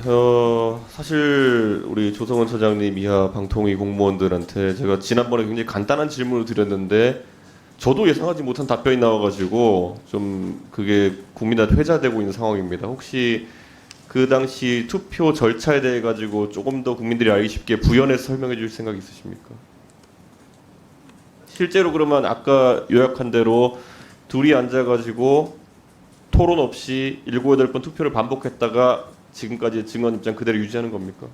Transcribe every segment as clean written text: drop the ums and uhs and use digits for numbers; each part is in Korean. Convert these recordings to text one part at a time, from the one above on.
사실 우리 조성원 차장님 이하 방통위 공무원들한테 제가 지난번에 굉장히 간단한 질문을 드렸는데 저도 예상하지 못한 답변이 나와가지고 좀 그게 국민한테 회자되고 있는 상황입니다. 혹시 그 당시 투표 절차에 대해 가지고 조금 더 국민들이 알기 쉽게 부연해서 설명해 주실 생각 있으십니까? 실제로 그러면 아까 요약한 대로 둘이 앉아가지고 토론 없이 7, 8번 투표를 반복했다가 지금까지 증언 입장 그대로 유지하는 겁니까?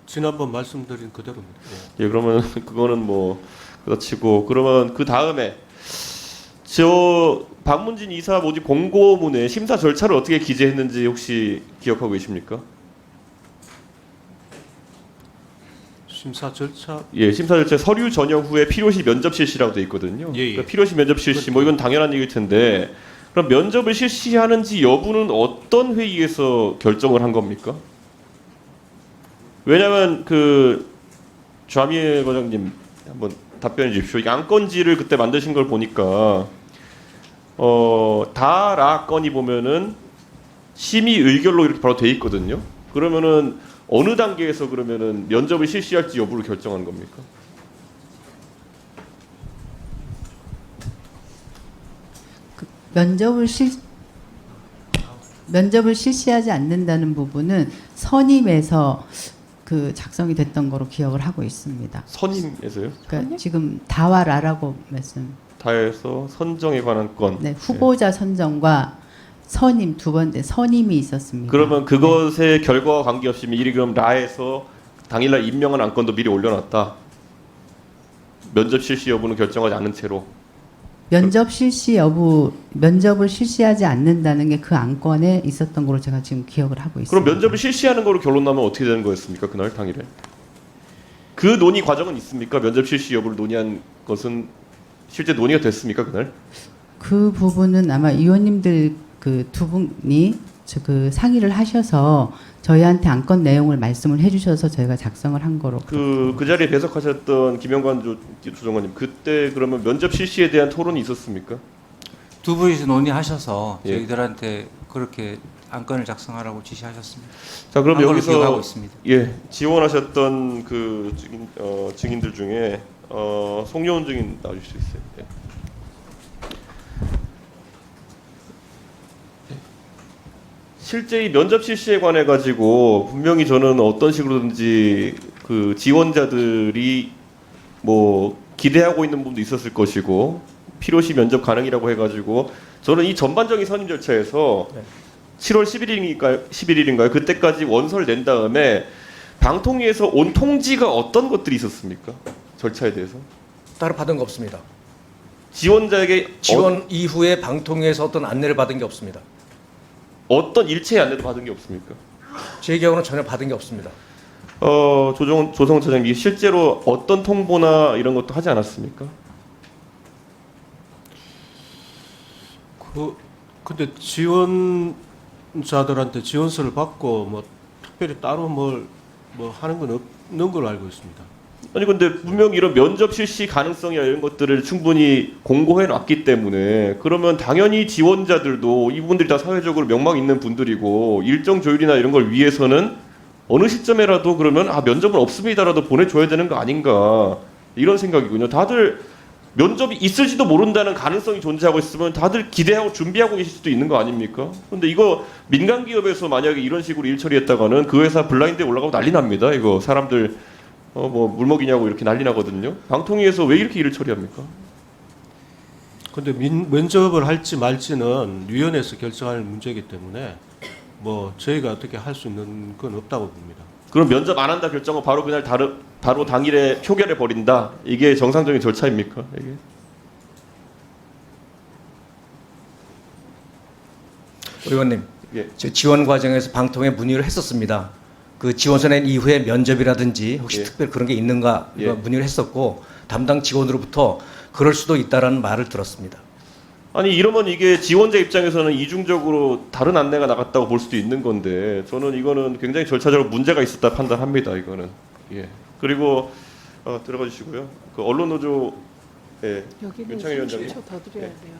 지난번 말씀드린 그대로입니다. 예, 그러면 그거는 뭐 그렇치고 그러면 그 다음에 저 박문진 이사 모집 공고문에 심사 절차를 어떻게 기재했는지 혹시 기억하고 계십니까? 심사 절차. 예, 심사 절차 서류 전형 후에 필요시 면접 실시라고 돼 있거든요. 예, 예. 그러니까 필요시 면접 실시 뭐 이건 당연한 얘기일 텐데 그럼 면접을 실시하는지 여부는 어떤 회의에서 결정을 한 겁니까? 왜냐하면 그 좌미애 과장님 한번 답변해 주십시오. 이 안건지를 그때 만드신 걸 보니까 다라 건이 보면은 심의 의결로 이렇게 바로 돼 있거든요. 그러면은 어느 단계에서 그러면은 면접을 실시할지 여부를 결정한 겁니까? 면접을 실시하지 않는다는 부분은 선임에서 그 작성이 됐던 거로 기억을 하고 있습니다. 선임에서요? 그러니까 지금 다와 라라고 말씀. 다에서 선정에 관한 건. 네, 후보자 선정과 선임 두 번째 선임이 있었습니다. 그러면 그것의 결과와 관계없이 미리 그럼 라에서 당일날 임명한 안건도 미리 올려놨다. 면접 실시 여부는 결정하지 않은 채로. 면접을 실시하지 않는다는 게 그 안건에 있었던 걸로 제가 지금 기억을 하고 있습니다. 그럼 면접을 실시하는 거로 결론 나면 어떻게 되는 거였습니까? 그날 당일에. 그 논의 과정은 있습니까? 면접 실시 여부를 논의한 것은 실제 논의가 됐습니까? 그날? 그 부분은 아마 의원님들 그 두 분이 그 상의를 하셔서 저희한테 안건 내용을 말씀을 해주셔서 저희가 작성을 한 거로. 그 자리에 배석하셨던 김영관 조정관님 그때 그러면 면접 실시에 대한 토론이 있었습니까? 두 분이서 논의하셔서 예. 저희들한테 그렇게 안건을 작성하라고 지시하셨습니다. 자 그럼 그런 걸로 기억하고 여기서 있습니다. 예 지원하셨던 그 증인들 중에 송여운 증인 나와주실 수 있어요? 예. 실제 이 면접 실시에 관해 가지고 분명히 저는 어떤 식으로든지 그 지원자들이 뭐 기대하고 있는 부분도 있었을 것이고 필요시 면접 가능이라고 해가지고 저는 이 전반적인 선임 절차에서 7월 11일인가요? 그때까지 원서를 낸 다음에 방통위에서 온 통지가 어떤 것들이 있었습니까? 절차에 대해서 따로 받은 거 없습니다. 지원자에게 지원 이후에 방통위에서 어떤 안내를 받은 게 없습니다. 어떤 일체의 안내도 받은 게 없습니까? 제 경우는 전혀 받은 게 없습니다. 조성원 차장님 실제로 어떤 통보나 이런 것도 하지 않았습니까? 근데 지원자들한테 지원서를 받고 뭐 특별히 따로 뭐 하는 건 없는 걸로 알고 있습니다. 아니 근데 분명히 이런 면접 실시 가능성이나 이런 것들을 충분히 공고해 놨기 때문에 그러면 당연히 지원자들도 이분들이 다 사회적으로 명망 있는 분들이고 일정 조율이나 이런 걸 위해서는 어느 시점에라도 그러면 면접은 없습니다라도 보내줘야 되는 거 아닌가 이런 생각이군요. 다들 면접이 있을지도 모른다는 가능성이 존재하고 있으면 다들 기대하고 준비하고 계실 수도 있는 거 아닙니까? 근데 이거 민간 기업에서 만약에 이런 식으로 일 처리했다가는 그 회사 블라인드에 올라가고 난리 납니다. 이거 사람들 뭐 물먹이냐고 이렇게 난리 나거든요. 방통위에서 왜 이렇게 일을 처리합니까? 근데 면접을 할지 말지는 위원회에서 결정할 문제이기 때문에 뭐 저희가 어떻게 할 수 있는 건 없다고 봅니다. 그럼 면접 안 한다 결정은 바로 그날 바로 당일에 표결해 버린다. 이게 정상적인 절차입니까? 이게? 의원님, 예. 저 지원 과정에서 방통위에 문의를 했었습니다. 그 지원서 낸 이후에 면접이라든지 혹시 예. 특별 그런 게 있는가 예. 문의를 했었고 담당 직원으로부터 그럴 수도 있다라는 말을 들었습니다. 아니 이러면 이게 지원자 입장에서는 이중적으로 다른 안내가 나갔다고 볼 수도 있는 건데 저는 이거는 굉장히 절차적으로 문제가 있었다 판단합니다. 이거는 예 그리고 들어가 주시고요. 그 언론노조 여기는 윤창희 위원장님. 30초 더 드려야 예. 돼요.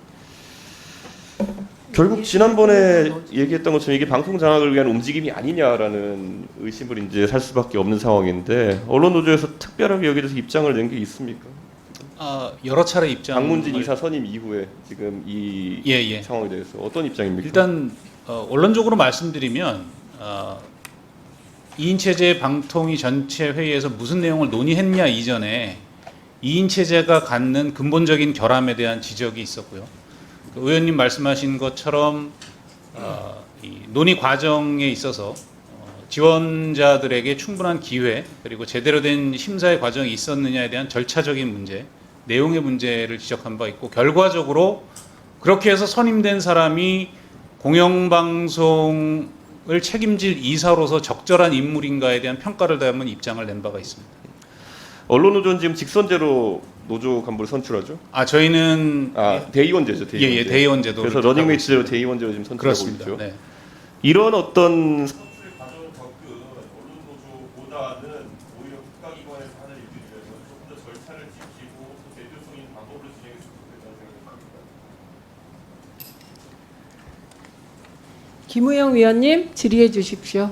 결국 지난번에 얘기했던 것처럼 이게 방송 장악을 위한 움직임이 아니냐라는 의심을 이제 살 수밖에 없는 상황인데 언론 노조에서 특별하게 여기에 대해서 입장을 낸 게 있습니까? 여러 차례 입장. 박문진 이사 선임 이후에 지금 이 예. 상황에 대해서 어떤 입장입니까? 일단 원론적으로 말씀드리면 2인 체제 방통위 전체 회의에서 무슨 내용을 논의했냐 이전에 2인 체제가 갖는 근본적인 결함에 대한 지적이 있었고요. 그 의원님 말씀하신 것처럼 이 논의 과정에 있어서 지원자들에게 충분한 기회 그리고 제대로 된 심사의 과정이 있었느냐에 대한 절차적인 문제, 내용의 문제를 지적한 바 있고 결과적으로 그렇게 해서 선임된 사람이 공영방송을 책임질 이사로서 적절한 인물인가에 대한 평가를 담은 입장을 낸 바가 있습니다. 언론 노조는 지금 직선제로 노조 간부를 선출하죠? 저희는 대의원제죠. 대의원제. 예, 대의원제도 그래서 러닝메이트제로 대의원제로 지금 선출하고 그렇습니다. 있죠. 네. 이런 어떤 선출 과정을 겪은 언론 노조보다는 오히려 국가기관에서 하는 일들이라면 조금 더 절차를 지키고 또 대표성 있는 방법으로 진행했으면 좋겠다는 생각이 듭니다. 김우영 위원님 질의해 주십시오.